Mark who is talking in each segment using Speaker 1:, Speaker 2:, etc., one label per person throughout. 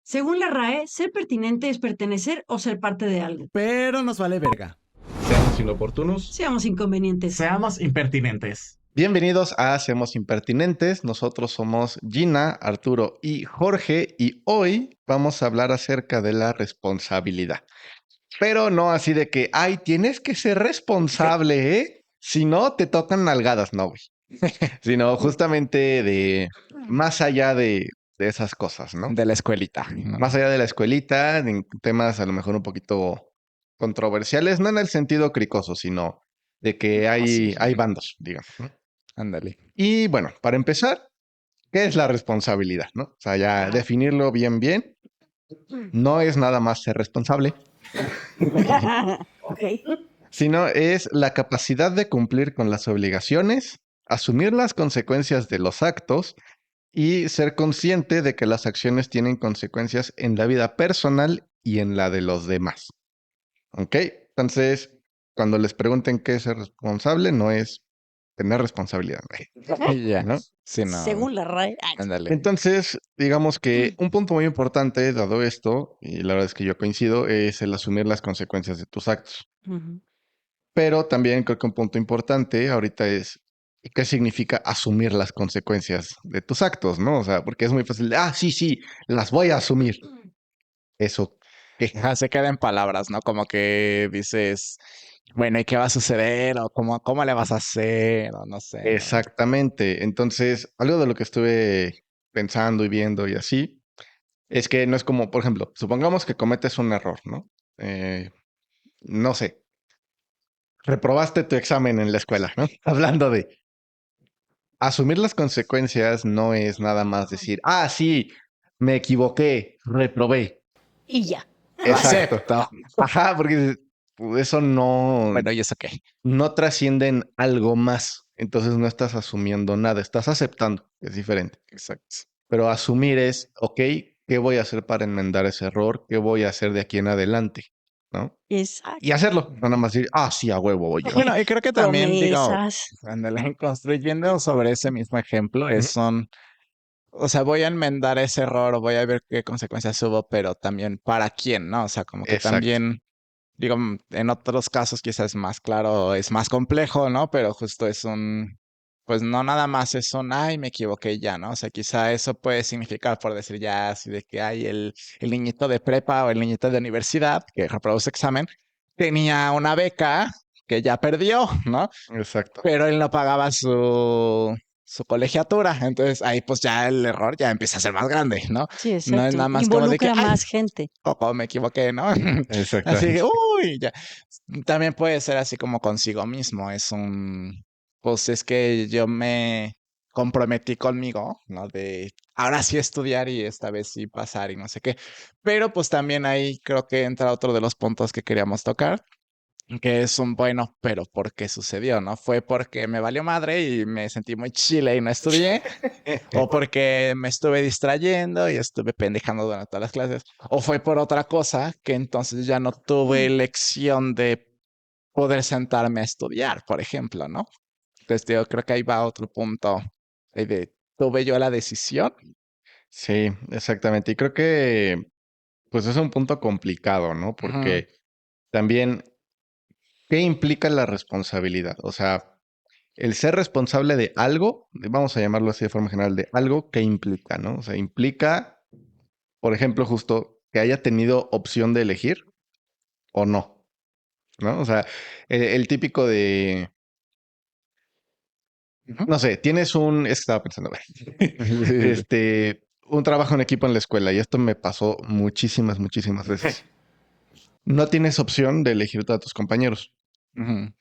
Speaker 1: Según la RAE, ser pertinente es pertenecer o ser parte de algo.
Speaker 2: Pero nos vale verga.
Speaker 3: Seamos inoportunos.
Speaker 1: Seamos inconvenientes.
Speaker 4: Seamos impertinentes.
Speaker 3: Bienvenidos a Seamos Impertinentes. Nosotros somos Gina, Arturo y Jorge y hoy vamos a hablar acerca de la responsabilidad. Pero no así de que, ay, tienes que ser responsable, ¿eh? Si no, te tocan nalgadas, no, güey. Sino justamente de más allá de esas cosas, ¿no?
Speaker 2: De la escuelita. ¿no?
Speaker 3: Más allá de la escuelita, en temas a lo mejor un poquito controversiales, no en el sentido cricoso, sino de que hay bandos, digamos, ¿no?
Speaker 2: Ándale.
Speaker 3: Y bueno, para empezar, ¿qué es la responsabilidad, no? O sea, ya definirlo bien, no es nada más ser responsable,
Speaker 1: Ok.
Speaker 3: sino es la capacidad de cumplir con las obligaciones, asumir las consecuencias de los actos y ser consciente de que las acciones tienen consecuencias en la vida personal y en la de los demás. ¿Ok? Entonces, cuando les pregunten qué es ser responsable, no es tener responsabilidad,
Speaker 2: Y ya.
Speaker 3: ¿no?
Speaker 2: Sí, no.
Speaker 1: Según la RAE.
Speaker 2: Ándale.
Speaker 3: Entonces, digamos que un punto muy importante, dado esto, y la verdad es que yo coincido, es el asumir las consecuencias de tus actos.
Speaker 1: Ujú.
Speaker 3: Pero también creo que un punto importante ahorita es qué significa asumir las consecuencias de tus actos, ¿no? O sea, porque es muy fácil de, sí, las voy a asumir. Eso, ¿qué?
Speaker 2: Ajá, se queda en palabras, ¿no? Como que dices, bueno, ¿y qué va a suceder? O cómo le vas a hacer, o no sé, ¿no?
Speaker 3: Exactamente. Entonces, algo de lo que estuve pensando y viendo y así, es que no es como, por ejemplo, supongamos que cometes un error, ¿no? No sé, reprobaste tu examen en la escuela, ¿no? Hablando de asumir las consecuencias no es nada más decir, sí, me equivoqué, reprobé.
Speaker 1: Y ya.
Speaker 2: Lo
Speaker 3: Exacto.
Speaker 2: acepto.
Speaker 3: Ajá, porque eso
Speaker 2: Bueno, ¿y eso qué?
Speaker 3: no trasciende en algo más. Entonces no estás asumiendo nada, estás aceptando, que es diferente.
Speaker 2: Exacto.
Speaker 3: Pero asumir es, ok, ¿qué voy a hacer para enmendar ese error? ¿Qué voy a hacer de aquí en adelante? ¿No? Y
Speaker 1: Exacto.
Speaker 3: hacerlo, no nada más decir, sí, a huevo voy yo.
Speaker 2: Bueno, y creo que también, digo,
Speaker 1: Promesas.
Speaker 2: ándale, construyendo sobre ese mismo ejemplo,
Speaker 3: Ujú.
Speaker 2: o sea, voy a enmendar ese error o voy a ver qué consecuencias hubo, pero también para quién, ¿no? O sea, como que
Speaker 3: Exacto.
Speaker 2: también, digo, en otros casos quizás es más claro, es más complejo, ¿no? Pero justo pues no nada más es ay, me equivoqué y ya, ¿no? O sea, quizá eso puede significar, por decir ya, así de que hay el niñito de prepa o el niñito de universidad que reprobó su examen, tenía una beca que ya perdió, ¿no?
Speaker 3: Exacto.
Speaker 2: Pero él no pagaba su colegiatura. Entonces ahí pues ya el error ya empieza a ser más grande, ¿no?
Speaker 1: Sí,
Speaker 2: No es
Speaker 1: exacto.
Speaker 2: nada más como de que,
Speaker 1: Involucra a
Speaker 2: ay,
Speaker 1: más gente.
Speaker 2: poco me equivoqué, ¿no? Así que,
Speaker 3: Exactamente.
Speaker 2: uy, ya. También puede ser así como consigo mismo. Pues es que yo me comprometí conmigo, ¿no? De ahora sí estudiar y esta vez sí pasar y no sé qué. Pero pues también ahí creo que entra otro de los puntos que queríamos tocar, que es bueno, pero ¿por qué sucedió, no? ¿Fue porque me valió madre y me sentí muy chile y no estudié? ¿O porque me estuve distrayendo y estuve pendejando durante todas las clases? ¿O fue por otra cosa que entonces ya no tuve elección de poder sentarme a estudiar, por ejemplo, ¿no? Entonces, yo creo que ahí va otro punto ¿tuve yo la decisión?
Speaker 3: Sí, exactamente. Y creo que, pues es un punto complicado, ¿no?
Speaker 2: Ujú,
Speaker 3: Porque también, ¿qué implica la responsabilidad? O sea, el ser responsable de algo, vamos a llamarlo así de forma general, de algo que implica, ¿no? O sea, implica, por ejemplo, justo que haya tenido opción de elegir o no, ¿no? O sea, el típico de,
Speaker 2: ujú.
Speaker 3: no sé, es que estaba pensando, güey. Un trabajo en equipo en la escuela y esto me pasó muchísimas veces. No tienes opción de elegir a tus compañeros.
Speaker 2: Ujú,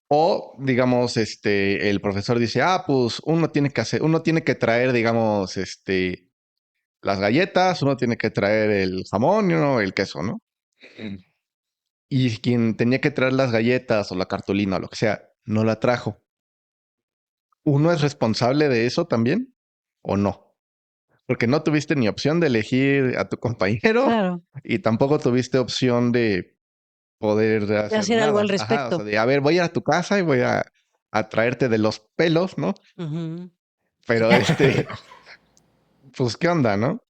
Speaker 3: O, digamos, el profesor dice, pues uno tiene que traer, digamos, las galletas, uno tiene que traer el jamón y uno el queso, ¿no?
Speaker 2: ujú.
Speaker 3: Y quien tenía que traer las galletas o la cartulina o lo que sea, no la trajo. ¿Uno es responsable de eso también o no? Porque no tuviste ni opción de elegir a tu compañero
Speaker 1: Claro.
Speaker 3: y tampoco tuviste opción de poder
Speaker 1: De
Speaker 3: hacer
Speaker 1: hacer algo al
Speaker 3: nada. Ajá, o sea,
Speaker 1: respecto.
Speaker 3: de, a ver, voy a ir a tu casa y voy a traerte de los pelos, ¿no?
Speaker 1: Ujú.
Speaker 3: Pero pues, ¿qué onda, no?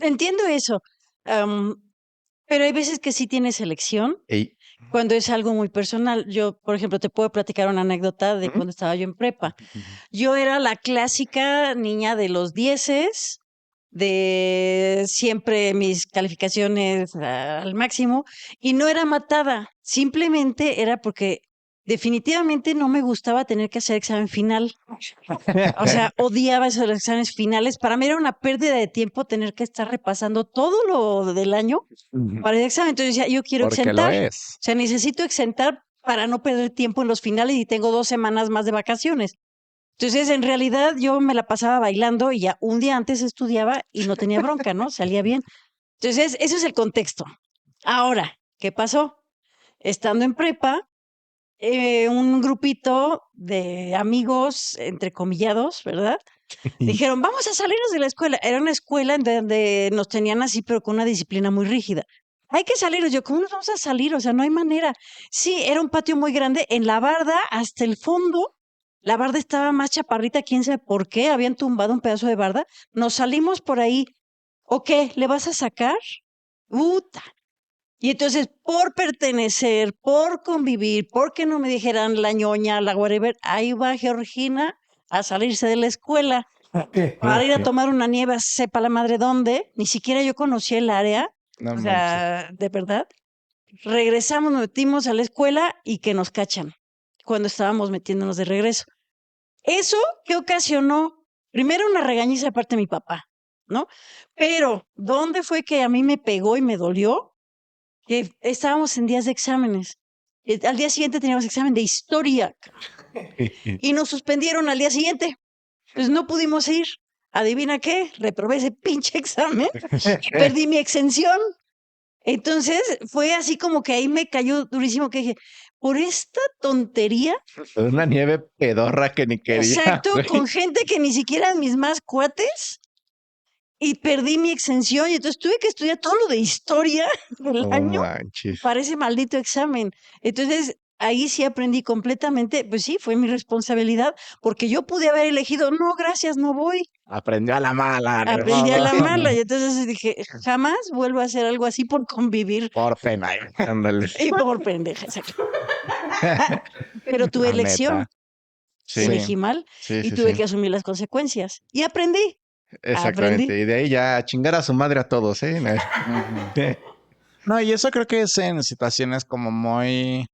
Speaker 1: entiendo eso, pero hay veces que sí tienes elección
Speaker 3: Ey.
Speaker 1: cuando es algo muy personal. Yo, por ejemplo, te puedo platicar una anécdota de
Speaker 3: Ujú.
Speaker 1: cuando estaba yo en prepa. Yo era la clásica niña de los dieces, de siempre mis calificaciones al máximo, y no era matada, simplemente era porque definitivamente no me gustaba tener que hacer examen final. O sea, odiaba esos los exámenes finales. Para mí era una pérdida de tiempo tener que estar repasando todo lo del año para el examen. Entonces decía, yo quiero
Speaker 2: Porque lo
Speaker 1: exentar. O
Speaker 2: es.
Speaker 1: sea, necesito exentar para no perder tiempo en los finales y tengo 2 semanas más de vacaciones. Entonces, en realidad, yo me la pasaba bailando y ya un día antes estudiaba y no tenía bronca, ¿no? Salía bien. Entonces, eso es el contexto. Ahora, ¿qué pasó? Estando en prepa, un grupito de amigos, entrecomillados, ¿verdad? Dijeron, vamos a salirnos de la escuela. Era una escuela en donde nos tenían así, pero con una disciplina muy rígida. Hay que salirnos. Yo, ¿cómo nos vamos a salir? O sea, no hay manera. Sí, era un patio muy grande. En la barda, hasta el fondo, la barda estaba más chaparrita, quién sabe por qué. Habían tumbado un pedazo de barda. Nos salimos por ahí. ¿O qué? ¿Le vas a sacar? ¡Uta! Y entonces, por pertenecer, por convivir, porque no me dijeran la ñoña, la whatever, ahí va Georgina a salirse de la escuela para ir a tomar una nieve a sepa la madre dónde. Ni siquiera yo conocía el área.
Speaker 2: No
Speaker 1: O
Speaker 2: manches.
Speaker 1: sea, de verdad. Regresamos, nos metimos a la escuela y que nos cachan cuando estábamos metiéndonos de regreso. Eso que ocasionó, primero una regañiza de parte de mi papá, ¿no? Pero, ¿dónde fue que a mí me pegó y me dolió? Que estábamos en días de exámenes. Al día siguiente teníamos examen de historia y nos suspendieron al día siguiente. Pues no pudimos ir. ¿Adivina qué? Reprobé ese pinche examen y perdí mi exención. Entonces fue así como que ahí me cayó durísimo que dije, por esta tontería,
Speaker 3: Una nieve pedorra que ni quería,
Speaker 1: exacto,
Speaker 3: güey.
Speaker 1: con gente que ni siquiera eran mis más cuates, y perdí mi exención y entonces tuve que estudiar todo lo de historia del
Speaker 3: No
Speaker 1: año
Speaker 3: manches.
Speaker 1: para ese maldito examen. Entonces, ahí sí aprendí completamente, pues sí, fue mi responsabilidad, porque yo pude haber elegido, no, gracias, no voy.
Speaker 2: Aprendió a la mala, ni
Speaker 1: Aprendí a
Speaker 2: modo.
Speaker 1: la mala y entonces dije, jamás vuelvo a hacer algo así por convivir
Speaker 2: Por pena.
Speaker 3: Ándale.
Speaker 1: y por pendeja, exacto. Pero tuve
Speaker 2: La neta.
Speaker 1: elección,
Speaker 3: Sí,
Speaker 1: elegí mal
Speaker 3: sí,
Speaker 1: y
Speaker 3: sí,
Speaker 1: tuve
Speaker 3: sí.
Speaker 1: que asumir las consecuencias y aprendí.
Speaker 3: Exactamente. Y de ahí ya a chingar a su madre a todos, ¿eh?
Speaker 2: Ujú. No, y eso creo que es en situaciones como muy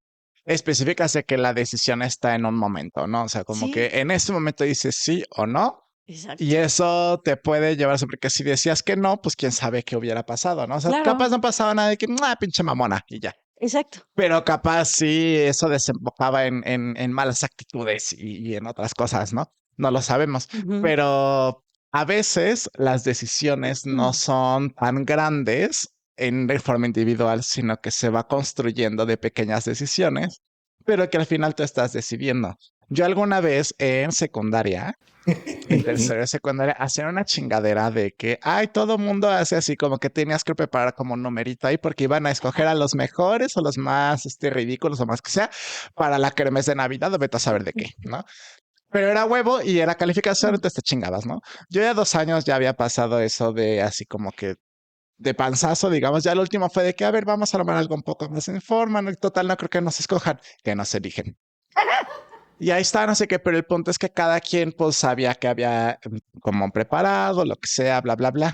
Speaker 2: específicas de que la decisión está en un momento, ¿no? O sea, como
Speaker 1: Sí,
Speaker 2: que en ese momento dices sí o no, y
Speaker 1: exacto.
Speaker 2: eso te puede llevar, porque si decías que no, pues quién sabe qué hubiera pasado, ¿no? O sea,
Speaker 1: Claro,
Speaker 2: capaz no pasaba nada de que, pinche mamona, y ya.
Speaker 1: exacto.
Speaker 2: Pero capaz sí eso desembocaba en malas actitudes y en otras cosas, ¿no? No lo sabemos.
Speaker 1: Ujú.
Speaker 2: Pero a veces las decisiones no son tan grandes de forma individual, sino que se va construyendo de pequeñas decisiones, pero que al final tú estás decidiendo. Yo alguna vez en secundaria en tercero de secundaria hacían una chingadera de que, ay, todo mundo hace así, como que tenías que preparar como un numerito ahí porque iban a escoger a los mejores o los más ridículos o más que sea para la kermés de Navidad o vete a saber de qué, ¿no? Pero era huevo y era calificación, entonces te chingabas, ¿no? Yo ya 2 años ya había pasado eso de así como que de panzazo, digamos, ya el último fue de que, a ver, vamos a armar algo un poco más en forma, ¿no? Total, no creo que nos escojan, que nos eligen. Y ahí está, no sé qué, pero el punto es que cada quien pues sabía que había como preparado, lo que sea, bla, bla, bla.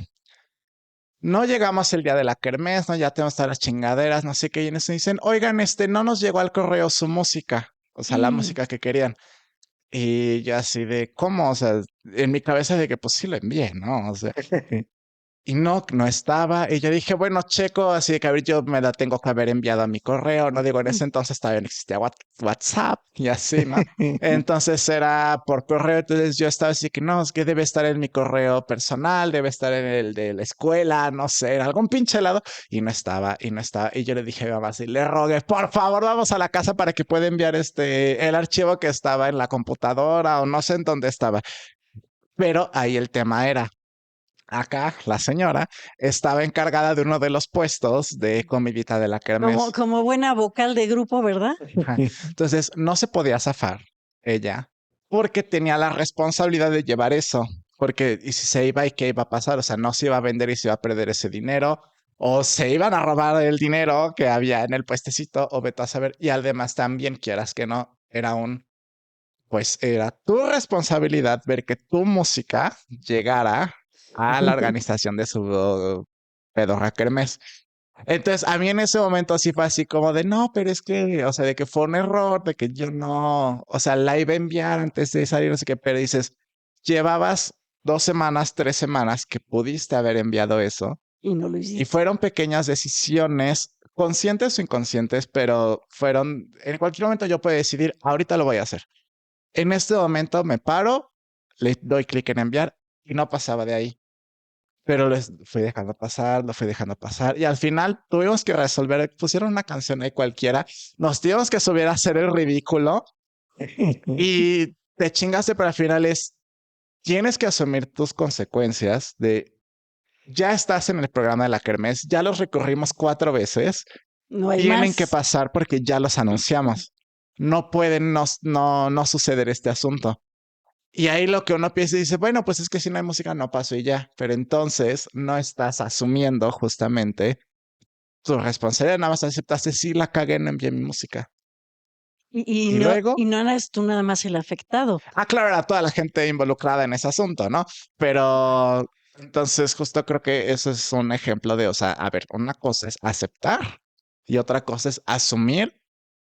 Speaker 2: No llegamos el día de la kermés, ¿no? Ya tenemos todas las chingaderas, no sé qué, y en eso dicen, oigan, no nos llegó al correo su música, o sea, la música que querían. Y yo así de, ¿cómo? O sea, en mi cabeza de que pues sí lo envié, ¿no? O sea, y no, no estaba. Y yo dije, bueno, checo, así de que a ver, yo me la tengo que haber enviado a mi correo. No digo, en ese entonces todavía no existía WhatsApp y así, ¿no? Entonces era por correo. Entonces yo estaba así que no, es que debe estar en mi correo personal, debe estar en el de la escuela, no sé, en algún pinche lado. Y no estaba, y no estaba. Y yo le dije a mi mamá así, le rogué, por favor, vamos a la casa para que pueda enviar el archivo que estaba en la computadora o no sé en dónde estaba. Pero ahí el tema era. Acá la señora estaba encargada de uno de los puestos de comidita de la
Speaker 1: Como,
Speaker 2: kermés.
Speaker 1: como buena vocal de grupo, ¿verdad?
Speaker 2: Ajá. Entonces no se podía zafar ella porque tenía la responsabilidad de llevar eso. porque y si se iba y qué iba a pasar, o sea, no se iba a vender y se iba a perder ese dinero, o se iban a robar el dinero que había en el puestecito, o vete a saber, y además también, quieras que no, pues era tu responsabilidad ver que tu música llegara a la organización de su pedorra kermés. Entonces, a mí en ese momento sí fue así como de, no, pero es que, o sea, de que fue un error, de que yo no, o sea, la iba a enviar antes de salir, no sé qué, pero dices, llevabas 2 semanas, 3 semanas que pudiste haber enviado eso
Speaker 1: Y no lo
Speaker 2: y
Speaker 1: hiciste.
Speaker 2: fueron pequeñas decisiones, conscientes o inconscientes, pero fueron, en cualquier momento yo puedo decidir, ahorita lo voy a hacer. En este momento me paro, le doy clic en enviar y no pasaba de ahí. Pero lo fui dejando pasar, lo fui dejando pasar. Y al final tuvimos que resolver, pusieron una canción ahí cualquiera, nos tuvimos que subir a hacer el ridículo y te chingaste, pero al final tienes que asumir tus consecuencias de, ya estás en el programa de la Kermés, ya los recorrimos 4 veces,
Speaker 1: No hay
Speaker 2: tienen que
Speaker 1: más.
Speaker 2: pasar porque ya los anunciamos. No pueden no suceder este asunto. Y ahí lo que uno piensa y dice, bueno, pues es que si no hay música no paso y ya. Pero entonces no estás asumiendo justamente tu responsabilidad, nada más aceptaste, sí la cagué, no envié mi música.
Speaker 1: Y
Speaker 2: Y
Speaker 1: no,
Speaker 2: luego,
Speaker 1: y no eras tú nada más el afectado.
Speaker 2: claro, era toda la gente involucrada en ese asunto, ¿no? Pero entonces justo creo que eso es un ejemplo de, o sea, a ver, una cosa es aceptar y otra cosa es asumir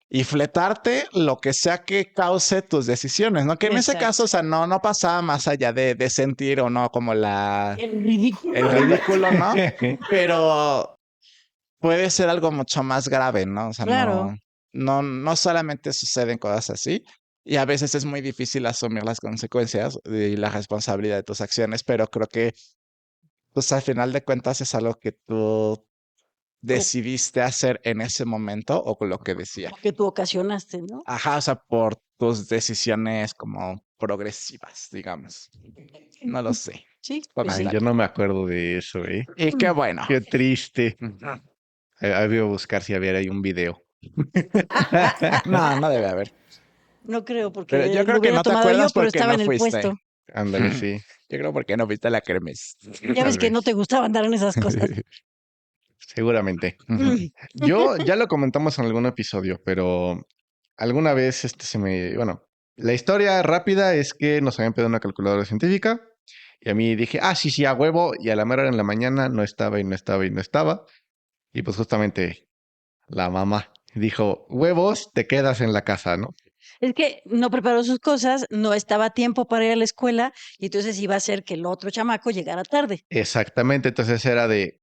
Speaker 2: y fletarte lo que sea que cause tus decisiones, ¿no? Que en ese caso,
Speaker 1: Exacto.
Speaker 2: o sea, no pasaba más allá de sentir o no como
Speaker 1: El ridículo.
Speaker 2: el ridículo, ¿no? Pero puede ser algo mucho más grave, ¿no? O sea,
Speaker 1: Claro.
Speaker 2: no solamente suceden cosas así y a veces es muy difícil asumir las consecuencias y la responsabilidad de tus acciones, pero creo que, pues al final de cuentas es algo que tú
Speaker 1: O
Speaker 2: decidiste hacer en ese momento o con lo que decía.
Speaker 1: que tú ocasionaste, ¿no?
Speaker 2: Ajá, o sea, por tus decisiones como progresivas, digamos. No lo sé.
Speaker 1: Sí, pues
Speaker 3: Ay,
Speaker 1: sí.
Speaker 3: yo
Speaker 2: Comentario.
Speaker 3: no me acuerdo de eso, ¿eh?
Speaker 2: Y qué bueno.
Speaker 3: Qué triste.
Speaker 2: Ujú.
Speaker 3: Ahí voy a buscar si había ahí un video.
Speaker 2: No, no debe haber.
Speaker 1: No creo,
Speaker 2: Pero yo
Speaker 1: porque lo
Speaker 2: creo que
Speaker 1: hubiera
Speaker 2: no te
Speaker 1: tomado yo,
Speaker 2: acuerdas
Speaker 1: pero
Speaker 2: porque
Speaker 1: estaba
Speaker 2: no
Speaker 1: en el
Speaker 2: fuiste.
Speaker 1: puesto.
Speaker 3: Ándale, sí,
Speaker 2: Yo creo porque no fuiste a la kermés.
Speaker 1: Ya ves
Speaker 3: tal
Speaker 1: que no
Speaker 3: vez.
Speaker 1: te gustaba andar en esas cosas.
Speaker 3: Seguramente. Yo ya lo comentamos en algún episodio, pero alguna vez bueno, la historia rápida es que nos habían pedido una calculadora científica y a mí dije, sí, sí, a huevo, y a la mera hora en la mañana no estaba y no estaba y no estaba. Y pues justamente la mamá dijo, huevos, te quedas en la casa, ¿no?
Speaker 1: Es que no preparó sus cosas, no estaba a tiempo para ir a la escuela y entonces iba a ser que el otro chamaco llegara tarde.
Speaker 3: Exactamente, entonces era de,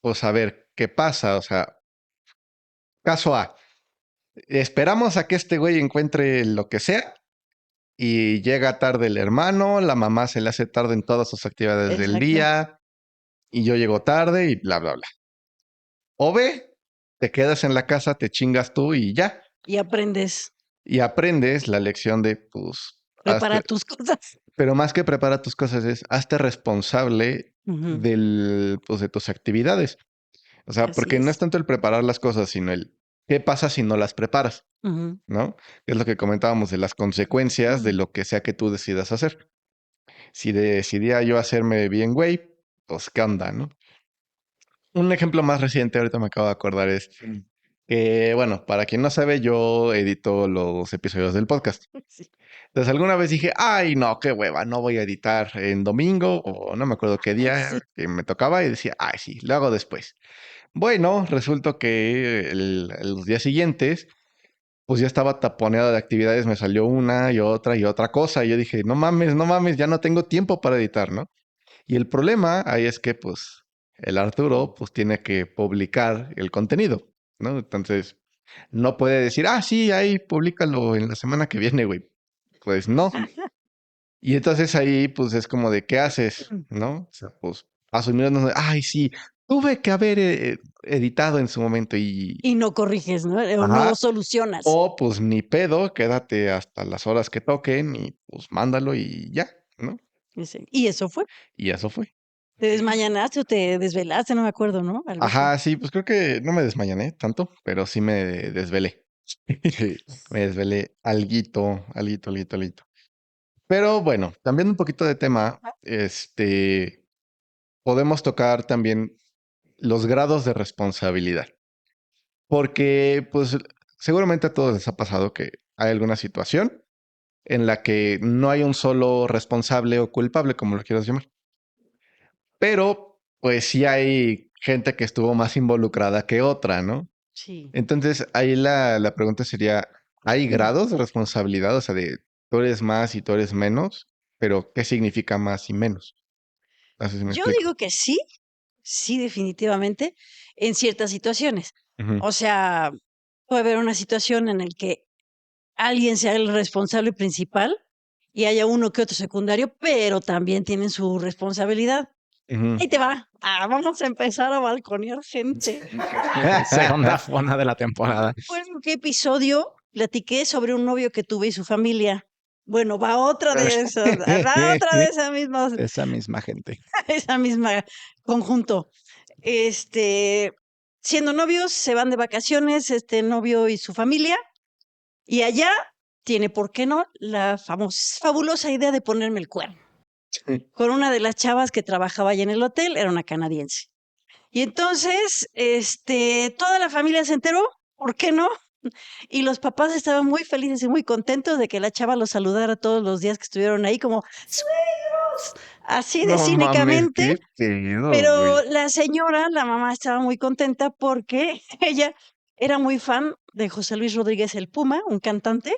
Speaker 3: pues a ver, ¿qué pasa? O sea, caso A, esperamos a que este güey encuentre lo que sea y llega tarde el hermano, la mamá se le hace tarde en todas sus actividades del
Speaker 1: Exacto.
Speaker 3: día y yo llego tarde y bla, bla, bla. O B, te quedas en la casa, te chingas tú y ya.
Speaker 1: Y aprendes,
Speaker 3: Y aprendes la lección de, pues,
Speaker 1: prepara tus cosas.
Speaker 3: pero más que prepara tus cosas es, hazte responsable
Speaker 1: Ujú,
Speaker 3: pues, de tus actividades. O sea,
Speaker 1: así
Speaker 3: porque no es
Speaker 1: es.
Speaker 3: tanto el preparar las cosas, sino el qué pasa si no las preparas,
Speaker 1: Ujú.
Speaker 3: ¿no? Es lo que comentábamos de las consecuencias de lo que sea que tú decidas hacer. Si decidía yo hacerme bien, güey, pues qué onda, ¿no? Un ejemplo más reciente, ahorita me acabo de acordar, es que, bueno, para quien no sabe, yo edito los episodios del podcast.
Speaker 1: Sí.
Speaker 3: Entonces alguna vez dije, ay, no, qué hueva, no voy a editar en domingo o no me acuerdo qué
Speaker 1: Sí.
Speaker 3: día que me tocaba y decía, ay, sí, lo hago después. Bueno, resultó que los días siguientes, pues ya estaba taponeado de actividades, me salió una y otra cosa. Y yo dije, no mames, no mames, ya no tengo tiempo para editar, ¿no? Y el problema ahí es que, pues, el Arturo, pues, tiene que publicar el contenido, ¿no? Entonces, no puede decir, sí, ahí, públicalo en la semana que viene, güey. Pues no. Y entonces ahí, pues, es como de, ¿qué haces? ¿No? O sea, pues, asumiendo, ay, sí, tuve que haber editado en su momento y...
Speaker 1: Y no corriges, ¿no? O no
Speaker 3: Ajá.
Speaker 1: solucionas.
Speaker 3: O pues ni pedo, quédate hasta las horas que toquen y pues mándalo y ya, ¿no?
Speaker 1: Y eso fue.
Speaker 3: Y eso fue.
Speaker 1: ¿Te desmañanaste o te desvelaste? No me acuerdo, ¿no? Algo así.
Speaker 3: Ajá, sí, pues creo que no me desmañané tanto, pero sí me desvelé.
Speaker 2: Sí.
Speaker 3: Me desvelé alguito, alguito, alguito, alguito. Pero bueno, cambiando un poquito de tema, podemos tocar también los grados de responsabilidad. Porque, pues, seguramente a todos les ha pasado que hay alguna situación en la que no hay un solo responsable o culpable, como lo quieras llamar. Pero, pues sí hay gente que estuvo más involucrada que otra, ¿no?
Speaker 1: Sí.
Speaker 3: Entonces, ahí la pregunta sería, ¿hay grados de responsabilidad? O sea, de tú eres más y tú eres menos, pero ¿qué significa más y menos? No sé si me
Speaker 1: Yo
Speaker 3: explico.
Speaker 1: digo que sí, sí, definitivamente, en ciertas situaciones.
Speaker 3: Ujú,
Speaker 1: O sea, puede haber una situación en la que alguien sea el responsable principal y haya uno que otro secundario, pero también tienen su responsabilidad.
Speaker 3: ujú.
Speaker 1: Ahí te va. Vamos a empezar a balconear gente.
Speaker 2: Segunda fona de la temporada.
Speaker 1: Bueno, ¿qué episodio platiqué sobre un novio que tuve y su familia? Bueno, va otra de esas, va otra de esas mismas,
Speaker 2: Esa misma gente.
Speaker 1: esa misma conjunto. Este, siendo novios, se van de vacaciones, este novio y su familia, y allá tiene, ¿por qué no?, la fabulosa idea de ponerme el cuerno con una de las chavas que trabajaba allá en el hotel, era una canadiense. Y entonces, toda la familia se enteró, ¿por qué no? Y los papás estaban muy felices y muy contentos de que la chava los saludara todos los días que estuvieron ahí como suegros, así de
Speaker 3: No mames,
Speaker 1: cínicamente.
Speaker 3: qué pedo,
Speaker 1: Pero
Speaker 3: güey.
Speaker 1: la señora, la mamá, estaba muy contenta porque ella era muy fan de José Luis Rodríguez el Puma, un cantante,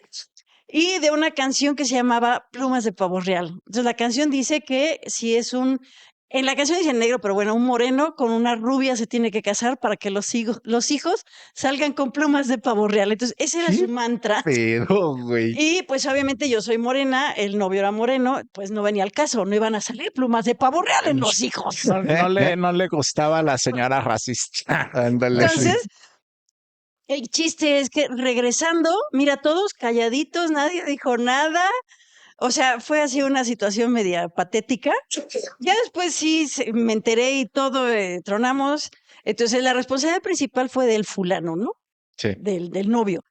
Speaker 1: y de una canción que se llamaba Plumas de pavo real. Entonces, la canción dice que si es un en la canción dice negro, pero bueno, un moreno con una rubia se tiene que casar para que los hijos salgan con plumas de pavo real. Entonces, ese era su
Speaker 3: Qué
Speaker 1: mantra.
Speaker 3: pedo, güey.
Speaker 1: Y, pues, obviamente, yo soy morena, el novio era moreno, pues, no venía al caso, no iban a salir plumas de pavo real en los hijos.
Speaker 2: No le gustaba a la señora racista.
Speaker 3: Ándale, sí.
Speaker 1: Entonces, el chiste es que regresando, mira, todos calladitos, nadie dijo nada. O sea, fue así una situación media patética. Ya después sí me enteré y todo, tronamos. Entonces, la responsabilidad principal fue del fulano, ¿no?
Speaker 3: Sí.
Speaker 1: Del novio.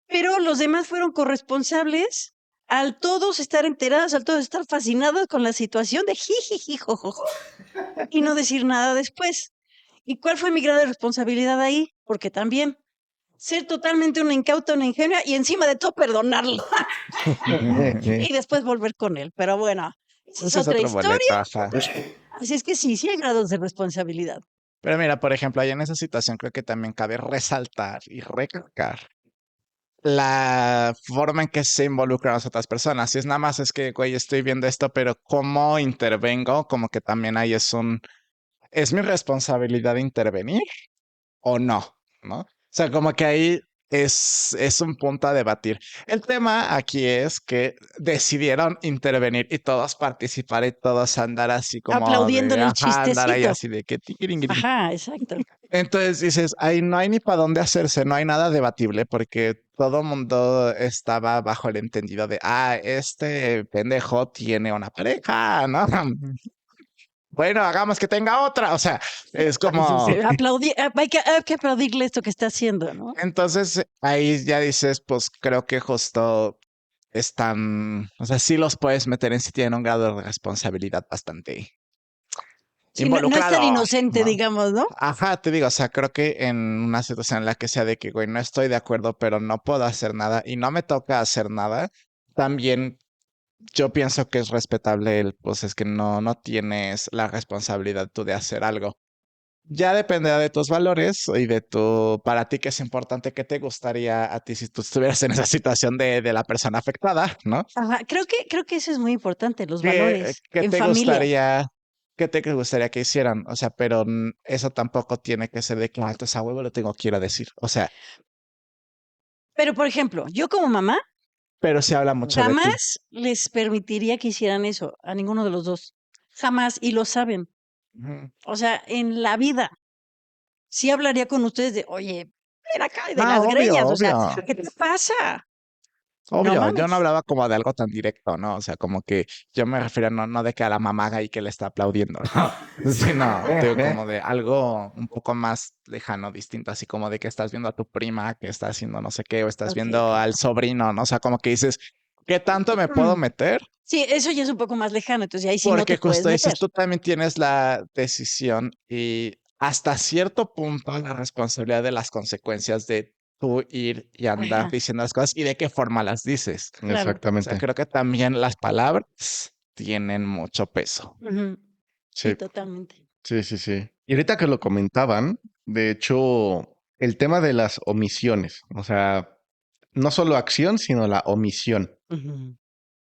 Speaker 1: Pero los demás fueron corresponsables al todos estar enterados, al todos estar fascinados con la situación de jijiji, jojojo, y no decir nada después. ¿Y cuál fue mi grado de responsabilidad ahí? Porque también ser totalmente una incauta, una ingenua y encima de todo perdonarlo y después volver con él. Pero bueno, esa es
Speaker 2: Ese es
Speaker 1: otra
Speaker 2: otro boleto,
Speaker 1: historia.
Speaker 2: ajá.
Speaker 1: Así es que sí, sí hay grados de responsabilidad.
Speaker 2: Pero mira, por ejemplo, ahí en esa situación creo que también cabe resaltar y recalcar la forma en que se involucran las otras personas. Si es nada más es que, güey, estoy viendo esto, pero cómo intervengo, como que también ahí es mi responsabilidad intervenir o no, ¿no? O sea, como que ahí es un punto a debatir. El tema aquí es que decidieron intervenir y todos participar y todos andar así como de,
Speaker 1: Aplaudiéndole el
Speaker 2: ajá, andar ahí
Speaker 1: chistecito.
Speaker 2: así de que tiquiringuirin.
Speaker 1: Ajá, exacto.
Speaker 2: Entonces dices, ahí no hay ni para dónde hacerse, no hay nada debatible porque todo mundo estaba bajo el entendido de, este pendejo tiene una pareja, ¿no? Bueno, hagamos que tenga otra. O sea, es
Speaker 1: Sí, sí,
Speaker 2: como,
Speaker 1: hay que aplaudirle esto que está haciendo, ¿no?
Speaker 2: entonces ahí ya dices, pues creo que justo están, o sea, sí los puedes meter en si tienen un grado de responsabilidad bastante
Speaker 1: Sí, no, no es tan
Speaker 2: involucrado,
Speaker 1: inocente,
Speaker 2: ¿no?
Speaker 1: digamos, ¿no?
Speaker 2: Ajá, te digo, o sea, creo que en una situación en la que sea de que, güey, no estoy de acuerdo, pero no puedo hacer nada y no me toca hacer nada, también yo pienso que es respetable pues es que no tienes la responsabilidad tú de hacer algo. Ya dependerá de tus valores y para ti qué es importante, qué te gustaría a ti si tú estuvieras en esa situación de la persona afectada, ¿no?
Speaker 1: Ajá, creo que eso es muy importante, los
Speaker 2: ¿Qué,
Speaker 1: valores
Speaker 2: qué
Speaker 1: en
Speaker 2: te
Speaker 1: familia.
Speaker 2: gustaría, qué te gustaría que hicieran? O sea, pero eso tampoco tiene que ser de que, entonces a huevo lo tengo que ir a decir. O sea,
Speaker 1: Pero, por ejemplo, yo como mamá
Speaker 2: pero se habla mucho de ti.
Speaker 1: jamás les permitiría que hicieran eso a ninguno de los dos. Jamás, y lo saben.
Speaker 2: Ujú.
Speaker 1: O sea, en la vida sí hablaría con ustedes de, oye, ven acá y de
Speaker 2: Ah,
Speaker 1: las
Speaker 2: obvio,
Speaker 1: greñas, o sea,
Speaker 2: obvio.
Speaker 1: ¿qué te pasa? No
Speaker 2: Obvio, yo no
Speaker 1: mames.
Speaker 2: hablaba como de algo tan directo, ¿no? O sea, como que yo me refería no de que a la mamá ahí que le está aplaudiendo, ¿no? Sino, te digo, como de algo un poco más lejano, distinto, así como de que estás viendo a tu prima que está haciendo no sé qué, o estás
Speaker 1: Okey,
Speaker 2: viendo
Speaker 1: okey.
Speaker 2: al sobrino, ¿no? O sea, como que dices, ¿Qué tanto me puedo meter?
Speaker 1: Sí, eso ya es un poco más lejano, entonces ahí sí no
Speaker 2: Porque
Speaker 1: te puedes
Speaker 2: justo
Speaker 1: meter.
Speaker 2: dices, tú también tienes la decisión y hasta cierto punto la responsabilidad de las consecuencias de tú ir y andar
Speaker 1: Ajá,
Speaker 2: diciendo las cosas y de qué forma las dices.
Speaker 1: claro.
Speaker 2: O sea,
Speaker 3: Exactamente.
Speaker 2: creo que también las palabras tienen mucho peso.
Speaker 1: Ujú. Sí,
Speaker 3: Sí,
Speaker 1: totalmente.
Speaker 3: sí, sí, sí. Y ahorita que lo comentaban, de hecho, el tema de las omisiones, o sea, no solo acción, sino la omisión.
Speaker 1: Ujú.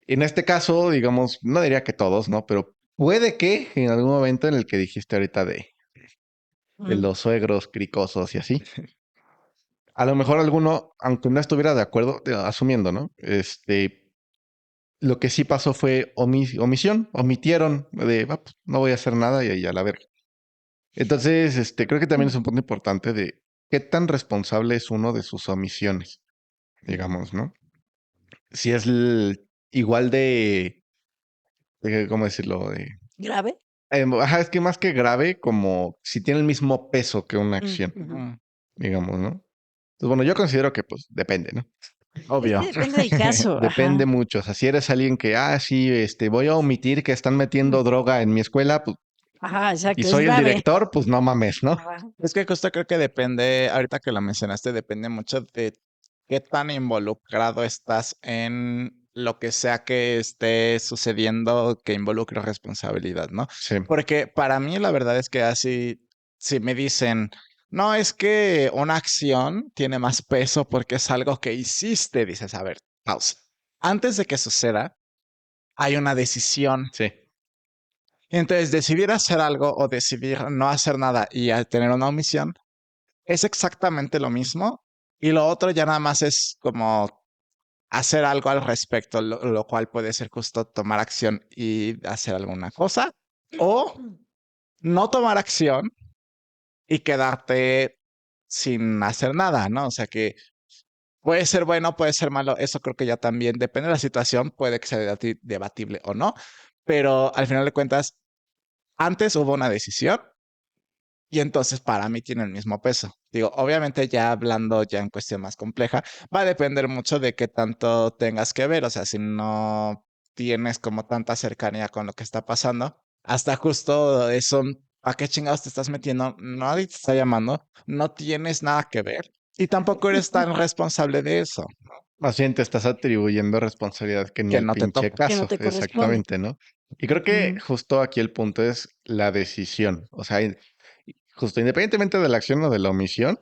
Speaker 3: En este caso, digamos, no diría que todos, ¿no? Pero puede que en algún momento en el que dijiste ahorita de
Speaker 1: Mm.
Speaker 3: los suegros cricosos y así, a lo mejor alguno, aunque no estuviera de acuerdo, asumiendo, ¿no? Lo que sí pasó fue omisión, omitieron de, "Ah, pues, no voy a hacer nada y ahí a la verga". Entonces, creo que también es un punto importante de qué tan responsable es uno de sus omisiones, digamos, ¿no? Si es igual ¿cómo decirlo?
Speaker 1: ¿Grave?
Speaker 3: Ajá, es que más que grave, como si tiene el mismo peso que una
Speaker 1: Mm,
Speaker 3: acción,
Speaker 1: ujú.
Speaker 2: Mm,
Speaker 3: digamos, ¿no? Entonces, bueno, yo considero que pues depende, ¿no?
Speaker 1: Es
Speaker 2: obvio.
Speaker 1: que depende del caso,
Speaker 3: Depende
Speaker 1: ajá.
Speaker 3: mucho. O sea, si eres alguien que, sí, voy a omitir que están
Speaker 1: Mm.
Speaker 3: metiendo droga en mi escuela, pues,
Speaker 1: Ajá,
Speaker 3: y
Speaker 1: exacto, es
Speaker 3: soy el
Speaker 1: grave.
Speaker 3: director, pues no mames, ¿no?
Speaker 1: Ajá.
Speaker 2: Es que justo creo que depende, ahorita que lo mencionaste, depende mucho de qué tan involucrado estás en lo que sea que esté sucediendo que involucre responsabilidad, ¿no?
Speaker 3: Sí,
Speaker 2: Porque para mí la verdad es que así, si me dicen, no, es que una acción tiene más peso porque es algo que hiciste, dices, a ver, pausa. Antes de que suceda, hay una decisión.
Speaker 3: sí.
Speaker 2: Entonces, decidir hacer algo o decidir no hacer nada y tener una omisión es exactamente lo mismo y lo otro ya nada más es como hacer algo al respecto, lo cual puede ser justo tomar acción y hacer alguna cosa o no tomar acción y quedarte sin hacer nada, ¿no? O sea que puede ser bueno, puede ser malo, eso creo que ya también depende de la situación, puede que sea debatible o no, pero al final de cuentas, antes hubo una decisión. Y entonces para mí tiene el mismo peso. Digo, obviamente ya hablando ya en cuestión más compleja, va a depender mucho de qué tanto tengas que ver. O sea, si no tienes como tanta cercanía con lo que está pasando, hasta justo eso, ¿a qué chingados te estás metiendo? Nadie te está llamando, no tienes nada que ver y tampoco eres tan responsable de eso,
Speaker 3: Más bien te estás atribuyendo responsabilidad que ni
Speaker 2: que
Speaker 3: al
Speaker 2: no te
Speaker 3: pinche
Speaker 2: toca.
Speaker 1: Que no
Speaker 3: caso,
Speaker 1: te corresponde.
Speaker 3: exactamente, ¿no? Y creo que
Speaker 1: Ujú.
Speaker 3: justo aquí el punto es la decisión. O sea, justo independientemente de la acción o de la omisión,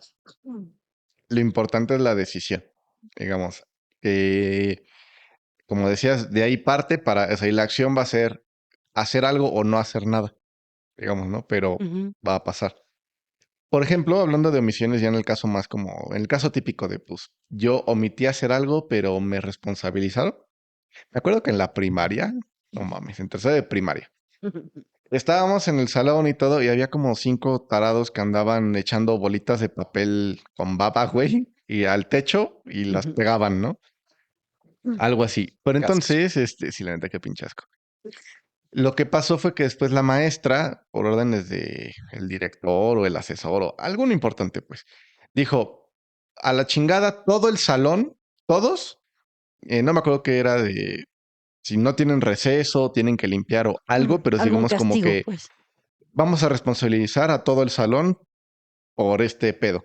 Speaker 3: lo importante es la decisión. Digamos, que como decías, de ahí parte para, o sea, y la acción va a ser hacer algo o no hacer nada, digamos, ¿no? Pero
Speaker 1: Ujú.
Speaker 3: va a pasar. Por ejemplo, hablando de omisiones, ya en el caso más como, en el caso típico de, pues, yo omití hacer algo, pero me responsabilizaron. Me acuerdo que en la primaria, no mames, en tercera de primaria, estábamos en el salón y todo, y había como 5 tarados que andaban echando bolitas de papel con baba, güey, y al techo y las
Speaker 1: Ujú.
Speaker 3: pegaban, ¿no? Algo así. Pero
Speaker 2: Cascos.
Speaker 3: entonces, sí, la neta, qué pinchasco. Lo que pasó fue que después la maestra, por órdenes de el director o el asesor o algo importante, pues, dijo, a la chingada todo el salón, todos, no me acuerdo que era de, si no tienen receso, tienen que limpiar o algo, pero
Speaker 1: Algún
Speaker 3: digamos como
Speaker 1: castigo,
Speaker 3: que
Speaker 1: pues.
Speaker 3: vamos a responsabilizar a todo el salón por este pedo.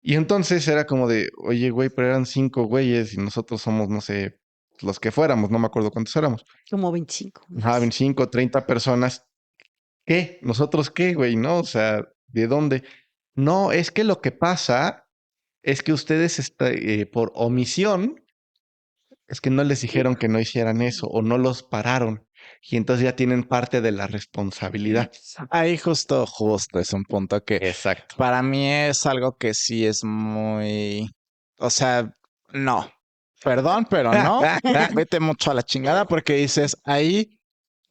Speaker 3: Y entonces era como de, oye, güey, pero eran 5 güeyes y nosotros somos, no sé, los que fuéramos, no me acuerdo cuántos éramos.
Speaker 1: Como 25
Speaker 3: Ajá,
Speaker 1: más.
Speaker 3: 25, 30 personas. ¿Qué? ¿Nosotros qué, güey? ¿No? O sea, ¿de dónde? No, es que lo que pasa es que ustedes, por omisión, es que no les dijeron que no hicieran eso o no los pararon. Y entonces ya tienen parte de la responsabilidad.
Speaker 2: Ahí justo es un punto que
Speaker 3: Exacto.
Speaker 2: para mí es algo que sí es muy, o sea, no, perdón, pero no, vete mucho a la chingada porque dices ahí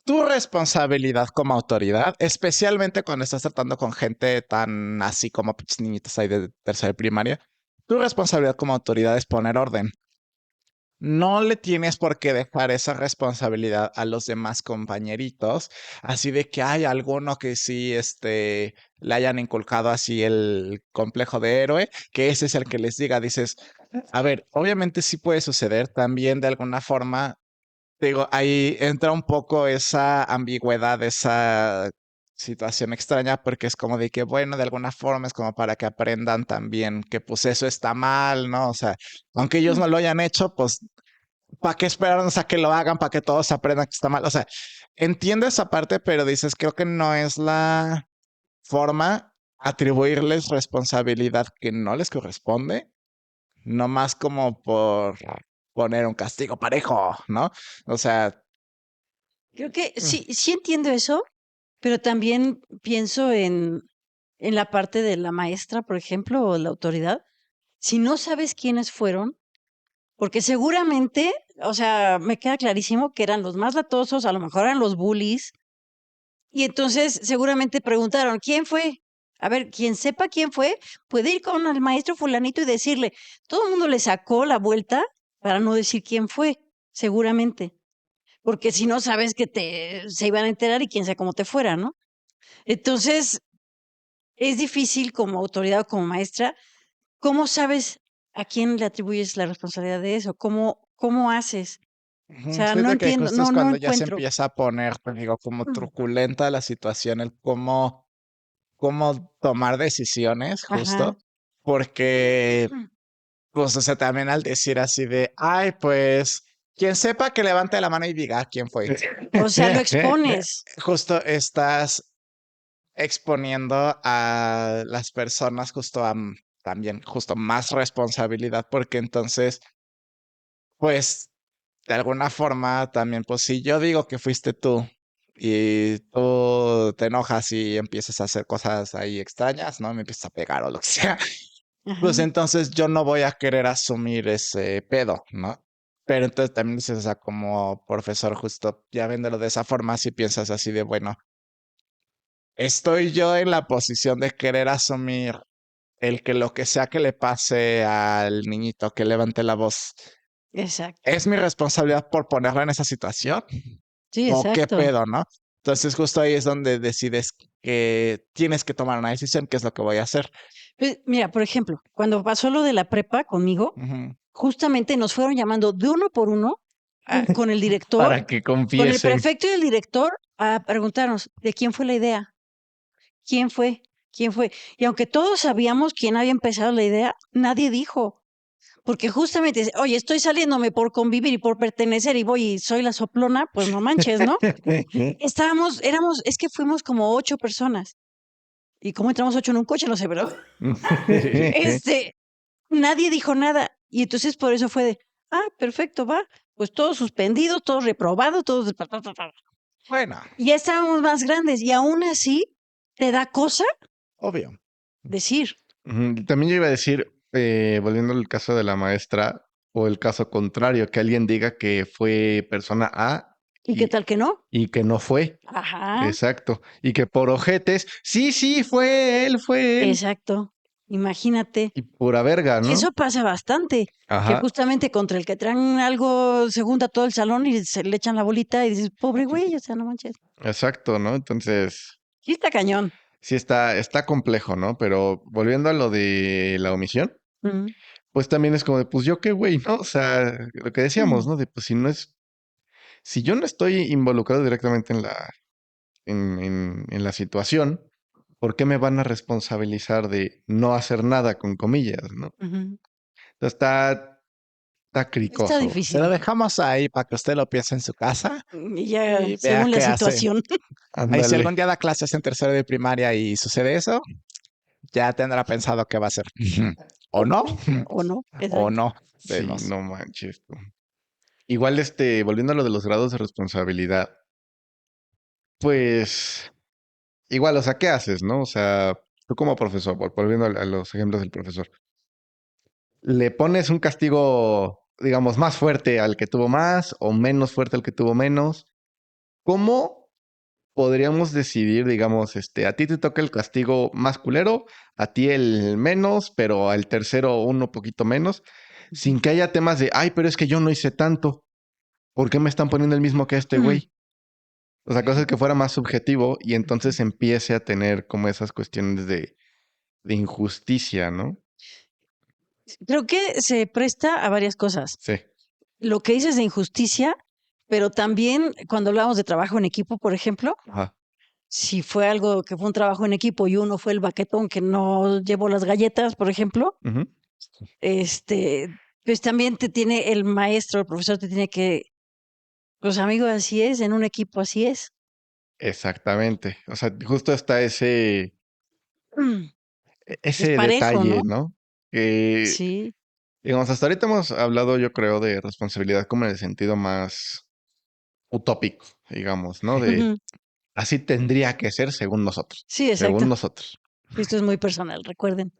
Speaker 2: tu responsabilidad como autoridad, especialmente cuando estás tratando con gente tan así como pinches niñitos ahí de tercera y primaria, tu responsabilidad como autoridad es poner orden. no le tienes por qué dejar esa responsabilidad a los demás compañeritos, así de que hay alguno que sí, le hayan inculcado así el complejo de héroe, que ese es el que les diga, dices, a ver, obviamente sí puede suceder también de alguna forma. Digo, ahí entra un poco esa ambigüedad, esa situación extraña, porque es como de que, bueno, de alguna forma es como para que aprendan también que pues eso está mal, ¿no? O sea, aunque ellos no lo hayan hecho, pues, ¿para qué esperarnos a que lo hagan, para que todos aprendan que está mal? O sea, entiendo esa parte, pero dices, creo que no es la forma atribuirles responsabilidad que no les corresponde, no más como por poner un castigo parejo, ¿no? O sea,
Speaker 1: Creo que sí entiendo eso, pero también pienso en la parte de la maestra, por ejemplo, o la autoridad. Si no sabes quiénes fueron, porque seguramente, o sea, me queda clarísimo que eran los más latosos, a lo mejor eran los bullies, y entonces seguramente preguntaron, ¿quién fue? A ver, quien sepa quién fue, puede ir con el maestro fulanito y decirle, todo el mundo le sacó la vuelta para no decir quién fue, seguramente, porque si no sabes que se iban a enterar y quién sabe cómo te fuera, ¿no? Entonces, es difícil como autoridad o como maestra, ¿cómo sabes a quién le atribuyes la responsabilidad de eso? ¿Cómo haces? O sea, no
Speaker 2: siento que
Speaker 1: entiendo,
Speaker 2: justo es
Speaker 1: no
Speaker 2: cuando ya se
Speaker 1: encuentro.
Speaker 2: empieza a poner, pues digo, como
Speaker 1: Mm,
Speaker 2: truculenta la situación, el cómo tomar decisiones,
Speaker 1: ajá.
Speaker 2: justo, porque, pues, o sea, también al decir así de, ay, pues, quien sepa que levante la mano y diga quién fue.
Speaker 1: O sea, lo expones.
Speaker 2: Justo estás exponiendo a las personas justo a también, justo más responsabilidad, porque entonces, pues, de alguna forma también, pues si yo digo que fuiste tú y tú te enojas y empiezas a hacer cosas ahí extrañas, ¿no? Me empiezas a pegar o lo que sea, pues
Speaker 1: Ajá.
Speaker 2: entonces yo no voy a querer asumir ese pedo, ¿no? Pero entonces también dices, o sea, como profesor, justo ya viéndolo de esa forma, si piensas así de, bueno, estoy yo en la posición de querer asumir el que lo que sea que le pase al niñito que levante la voz,
Speaker 1: Exacto.
Speaker 2: ¿es mi responsabilidad por ponerlo en esa situación?
Speaker 1: Sí,
Speaker 2: ¿O qué
Speaker 1: exacto.
Speaker 2: pedo, no? Entonces justo ahí es donde decides que tienes que tomar una decisión, qué es lo que voy a hacer.
Speaker 1: Pues, mira, por ejemplo, cuando pasó lo de la prepa conmigo,
Speaker 2: Ujú.
Speaker 1: justamente nos fueron llamando de uno por uno con el director,
Speaker 3: Para que
Speaker 1: con el
Speaker 3: confiesen.
Speaker 1: prefecto y el director a preguntarnos de quién fue la idea, quién fue, quién fue. Y aunque todos sabíamos quién había empezado la idea, nadie dijo. Porque justamente, oye, estoy saliéndome por convivir y por pertenecer y voy y soy la soplona, pues no manches, ¿no? Es que fuimos como 8 personas. ¿Y cómo entramos 8 en un coche? No sé, pero este, nadie dijo nada. Y entonces por eso fue de, perfecto, va. Pues todos suspendidos, todos reprobados, todos.
Speaker 2: Bueno,
Speaker 1: Y ya estábamos más grandes y aún así te da cosa
Speaker 2: obvio.
Speaker 1: decir.
Speaker 3: Ujú, también yo iba a decir, volviendo al caso de la maestra, o el caso contrario, que alguien diga que fue persona A
Speaker 1: ¿Y qué
Speaker 3: y,
Speaker 1: tal que no?
Speaker 3: y que no fue.
Speaker 1: Ajá,
Speaker 3: Exacto. Y que por ojetes, sí, sí, fue él, fue él.
Speaker 1: exacto. Imagínate.
Speaker 3: Y pura verga,
Speaker 1: Y
Speaker 3: ¿no?
Speaker 1: eso pasa bastante, que
Speaker 3: Ajá,
Speaker 1: justamente contra el que traen algo se junta todo el salón y se le echan la bolita y dices, pobre güey, o sea, no manches.
Speaker 3: exacto, ¿no? Entonces,
Speaker 1: Sí está cañón.
Speaker 3: sí está complejo, ¿no? Pero volviendo a lo de la omisión,
Speaker 1: Mm,
Speaker 3: pues también es como de, pues yo qué güey, ¿no? O sea, lo que decíamos,
Speaker 1: mm,
Speaker 3: ¿no? De, pues si no es, si yo no estoy involucrado directamente en la situación, ¿por qué me van a responsabilizar de no hacer nada, con comillas, ¿no?
Speaker 1: ujú.
Speaker 3: Entonces está
Speaker 1: Está
Speaker 3: cricoso.
Speaker 2: Se lo
Speaker 1: difícil.
Speaker 2: dejamos ahí para que usted lo piense en su casa
Speaker 1: Y ya,
Speaker 2: y vea
Speaker 1: según la
Speaker 2: qué hace.
Speaker 1: situación.
Speaker 2: Ahí si
Speaker 3: Ándale.
Speaker 2: algún día da clases en tercero de primaria y sucede eso, ya tendrá pensado qué va a hacer. O no,
Speaker 1: ¿O no?
Speaker 2: o
Speaker 1: Exacto.
Speaker 2: no.
Speaker 3: Sí,
Speaker 2: Vemos.
Speaker 3: no manches tú. Igual, volviendo a lo de los grados de responsabilidad, pues, igual, o sea, ¿qué haces, no? O sea, tú como profesor, volviendo a los ejemplos del profesor, ¿le pones un castigo, digamos, más fuerte al que tuvo más o menos fuerte al que tuvo menos? ¿Cómo podríamos decidir, digamos, a ti te toca el castigo más culero, a ti el menos, pero al tercero uno poquito menos? sin que haya temas de, ay, pero es que yo no hice tanto. ¿Por qué me están poniendo el mismo que este güey? O sea, cosas que fuera más subjetivo y entonces empiece a tener como esas cuestiones de injusticia, ¿no?
Speaker 1: Creo que se presta a varias cosas.
Speaker 3: Sí.
Speaker 1: Lo que dices de injusticia, pero también cuando hablamos de trabajo en equipo, por ejemplo,
Speaker 3: Ajá.
Speaker 1: si fue algo que fue un trabajo en equipo y uno fue el baquetón que no llevó las galletas, por ejemplo,
Speaker 3: Ujú.
Speaker 1: este, pues también te tiene el maestro, el profesor te tiene que, pues amigos, así es, en un equipo así es.
Speaker 3: Exactamente. O sea, justo está
Speaker 1: Es
Speaker 3: ese
Speaker 1: parejo,
Speaker 3: detalle,
Speaker 1: ¿no?
Speaker 3: ¿no? Que,
Speaker 1: Sí.
Speaker 3: digamos, hasta ahorita hemos hablado, yo creo, de responsabilidad como en el sentido más utópico, digamos, ¿no? De
Speaker 1: Ujú.
Speaker 3: así tendría que ser
Speaker 1: Sí,
Speaker 3: según
Speaker 1: exacto.
Speaker 3: nosotros.
Speaker 1: Esto es muy personal, recuerden.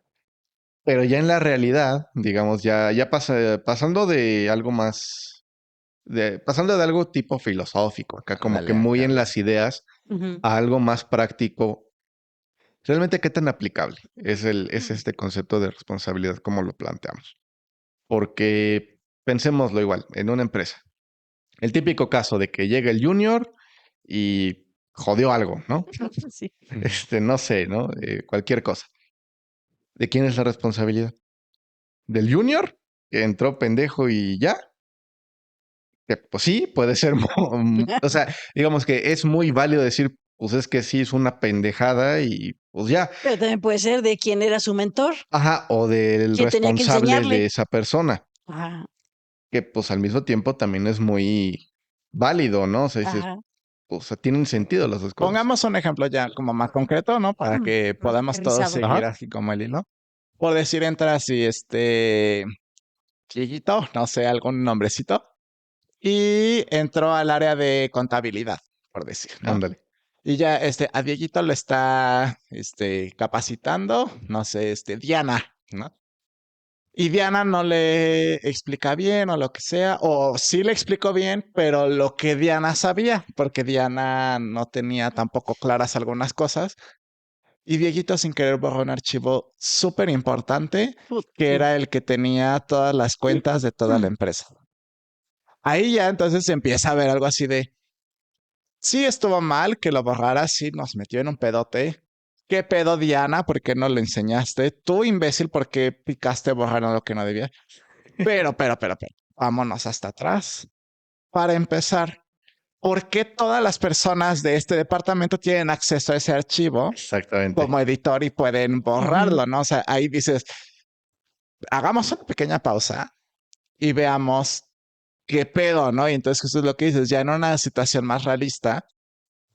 Speaker 3: Pero ya en la realidad, digamos, pasando de algo más, pasando de algo tipo filosófico, acá como que
Speaker 2: Ándale,
Speaker 3: muy en
Speaker 2: ándale.
Speaker 3: las ideas,
Speaker 1: Ujú.
Speaker 3: a algo más práctico. ¿Realmente qué tan aplicable es este concepto de responsabilidad como lo planteamos? Porque pensémoslo igual, en una empresa. El típico caso de que llega el junior y jodió algo, ¿no?
Speaker 1: Sí.
Speaker 3: No sé, ¿no? Cualquier cosa. ¿De quién es la responsabilidad? ¿Del junior? Que entró pendejo y ya. Que, pues sí, puede ser. O sea, digamos que es muy válido decir, pues es que sí es una pendejada y pues ya.
Speaker 1: Pero también puede ser de quién era su mentor,
Speaker 3: Ajá, o del
Speaker 1: quién tenía que
Speaker 3: responsable
Speaker 1: enseñarle.
Speaker 3: de esa persona.
Speaker 1: Ajá,
Speaker 3: Que pues al mismo tiempo también es muy válido, ¿no? O sea, dices,
Speaker 1: ajá.
Speaker 3: o sea, tienen sentido las dos cosas.
Speaker 2: Pongamos un ejemplo ya como más concreto, ¿no? Para que
Speaker 1: Más
Speaker 2: podamos todos
Speaker 1: aterrizado.
Speaker 2: seguir
Speaker 3: Ajá.
Speaker 2: así como el hilo. Por decir, entra así, Chiguito, no sé, algún nombrecito, y entró al área de contabilidad, por decir, ¿no?
Speaker 3: Ándale.
Speaker 2: Y ya, a Dieguito lo está, capacitando, no sé, Diana, ¿no? Y Diana no le explica bien o lo que sea, o sí le explicó bien, pero lo que Diana sabía, porque Diana no tenía tampoco claras algunas cosas. Y Dieguito sin querer borró un archivo súper importante,
Speaker 1: Put-
Speaker 2: que
Speaker 1: put-
Speaker 2: era el que tenía todas las cuentas de toda la empresa. Ahí ya entonces empieza a ver algo así de, sí estuvo mal que lo borrara, sí nos metió en un pedote. ¿Qué pedo, Diana? ¿Por qué no lo enseñaste? Tú, imbécil, ¿por qué picaste borrar lo que no debía? Pero, vámonos hasta atrás. Para empezar, ¿por qué todas las personas de este departamento tienen acceso a ese archivo
Speaker 3: Exactamente.
Speaker 2: como editor y pueden
Speaker 1: Ujú.
Speaker 2: borrarlo, ¿no? O sea, ahí dices, hagamos una pequeña pausa y veamos qué pedo, ¿no? Y entonces eso es lo que dices, ya en una situación más realista,